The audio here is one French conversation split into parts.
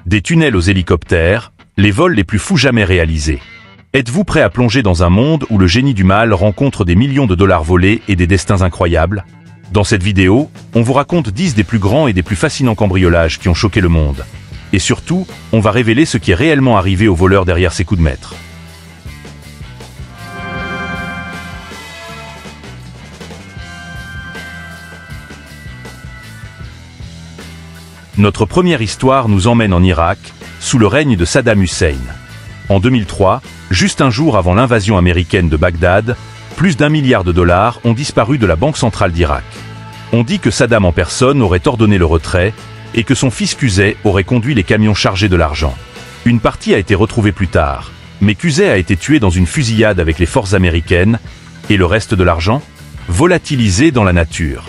Des tunnels aux hélicoptères, les vols les plus fous jamais réalisés. Êtes-vous prêt à plonger dans un monde où le génie du mal rencontre des millions de dollars volés et des destins incroyables? Dans cette vidéo, on vous raconte 10 des plus grands et des plus fascinants cambriolages qui ont choqué le monde. Et surtout, on va révéler ce qui est réellement arrivé aux voleurs derrière ces coups de maître. Notre première histoire nous emmène en Irak, sous le règne de Saddam Hussein. En 2003, juste un jour avant l'invasion américaine de Bagdad, plus d'1 milliard de dollars ont disparu de la Banque centrale d'Irak. On dit que Saddam en personne aurait ordonné le retrait et que son fils Qusay aurait conduit les camions chargés de l'argent. Une partie a été retrouvée plus tard, mais Qusay a été tué dans une fusillade avec les forces américaines et le reste de l'argent, volatilisé dans la nature.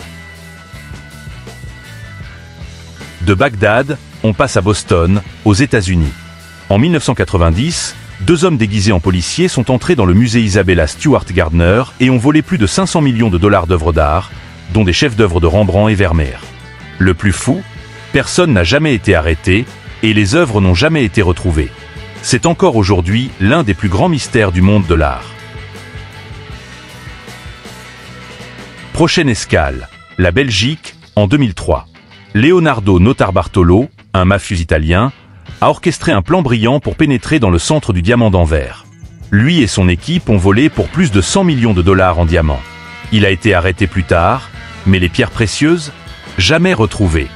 De Bagdad, on passe à Boston, aux États-Unis. En 1990, 2 hommes déguisés en policiers sont entrés dans le musée Isabella Stewart Gardner et ont volé plus de 500 millions de dollars d'œuvres d'art, dont des chefs-d'œuvre de Rembrandt et Vermeer. Le plus fou, personne n'a jamais été arrêté et les œuvres n'ont jamais été retrouvées. C'est encore aujourd'hui l'un des plus grands mystères du monde de l'art. Prochaine escale, la Belgique, en 2003. Leonardo Notarbartolo, un mafieux italien, a orchestré un plan brillant pour pénétrer dans le centre du diamant d'Anvers. Lui et son équipe ont volé pour plus de 100 millions de dollars en diamants. Il a été arrêté plus tard, mais les pierres précieuses, jamais retrouvées.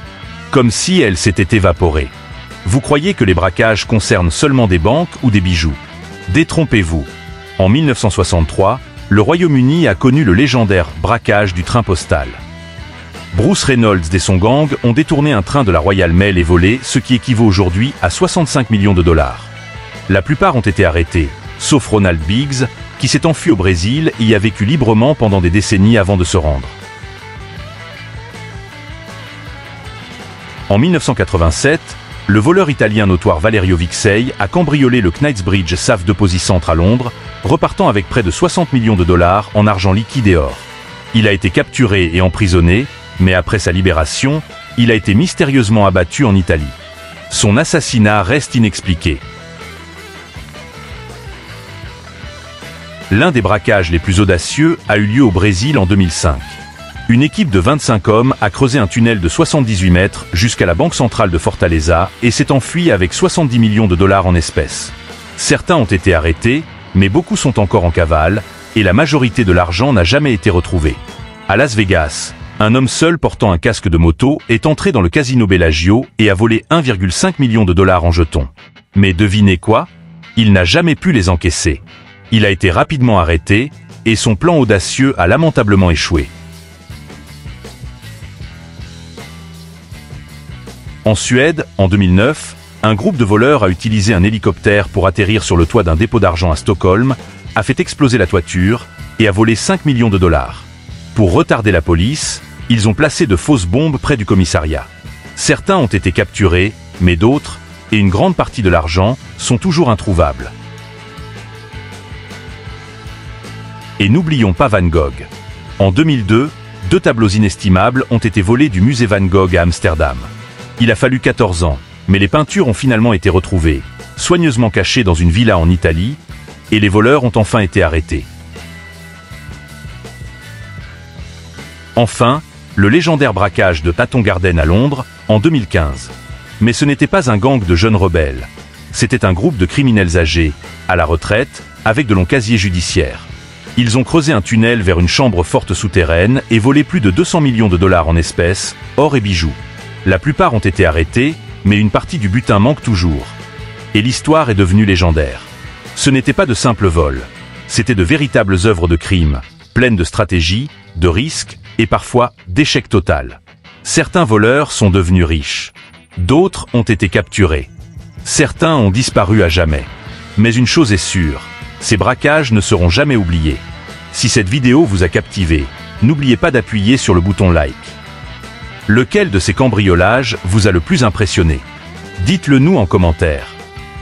Comme si elles s'étaient évaporées. Vous croyez que les braquages concernent seulement des banques ou des bijoux? Détrompez-vous. En 1963, le Royaume-Uni a connu le légendaire braquage du train postal. Bruce Reynolds et son gang ont détourné un train de la Royal Mail et volé ce qui équivaut aujourd'hui à 65 millions de dollars. La plupart ont été arrêtés, sauf Ronald Biggs, qui s'est enfui au Brésil et y a vécu librement pendant des décennies avant de se rendre. En 1987, le voleur italien notoire Valerio Vixei a cambriolé le Knightsbridge Safe Deposit Centre à Londres, repartant avec près de 60 millions de dollars en argent liquide et or. Il a été capturé et emprisonné, mais après sa libération, il a été mystérieusement abattu en Italie. Son assassinat reste inexpliqué. L'un des braquages les plus audacieux a eu lieu au Brésil en 2005. Une équipe de 25 hommes a creusé un tunnel de 78 mètres jusqu'à la banque centrale de Fortaleza et s'est enfui avec 70 millions de dollars en espèces. Certains ont été arrêtés, mais beaucoup sont encore en cavale, et la majorité de l'argent n'a jamais été retrouvée. À Las Vegas, un homme seul portant un casque de moto est entré dans le casino Bellagio et a volé 1,5 million de dollars en jetons. Mais devinez quoi? Il n'a jamais pu les encaisser. Il a été rapidement arrêté et son plan audacieux a lamentablement échoué. En Suède, en 2009, un groupe de voleurs a utilisé un hélicoptère pour atterrir sur le toit d'un dépôt d'argent à Stockholm, a fait exploser la toiture et a volé 5 millions de dollars. Pour retarder la police, ils ont placé de fausses bombes près du commissariat. Certains ont été capturés, mais d'autres, et une grande partie de l'argent, sont toujours introuvables. Et n'oublions pas Van Gogh. En 2002, 2 tableaux inestimables ont été volés du musée Van Gogh à Amsterdam. Il a fallu 14 ans, mais les peintures ont finalement été retrouvées, soigneusement cachées dans une villa en Italie, et les voleurs ont enfin été arrêtés. Enfin, le légendaire braquage de Hatton Garden à Londres, en 2015. Mais ce n'était pas un gang de jeunes rebelles. C'était un groupe de criminels âgés, à la retraite, avec de longs casiers judiciaires. Ils ont creusé un tunnel vers une chambre forte souterraine et volé plus de 200 millions de dollars en espèces, or et bijoux. La plupart ont été arrêtés, mais une partie du butin manque toujours. Et l'histoire est devenue légendaire. Ce n'était pas de simples vols. C'était de véritables œuvres de crime, pleines de stratégie, de risques, et parfois d'échec total. Certains voleurs sont devenus riches. D'autres ont été capturés. Certains ont disparu à jamais. Mais une chose est sûre, ces braquages ne seront jamais oubliés. Si cette vidéo vous a captivé, n'oubliez pas d'appuyer sur le bouton like. Lequel de ces cambriolages vous a le plus impressionné? Dites-le nous en commentaire.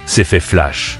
C'est fait flash.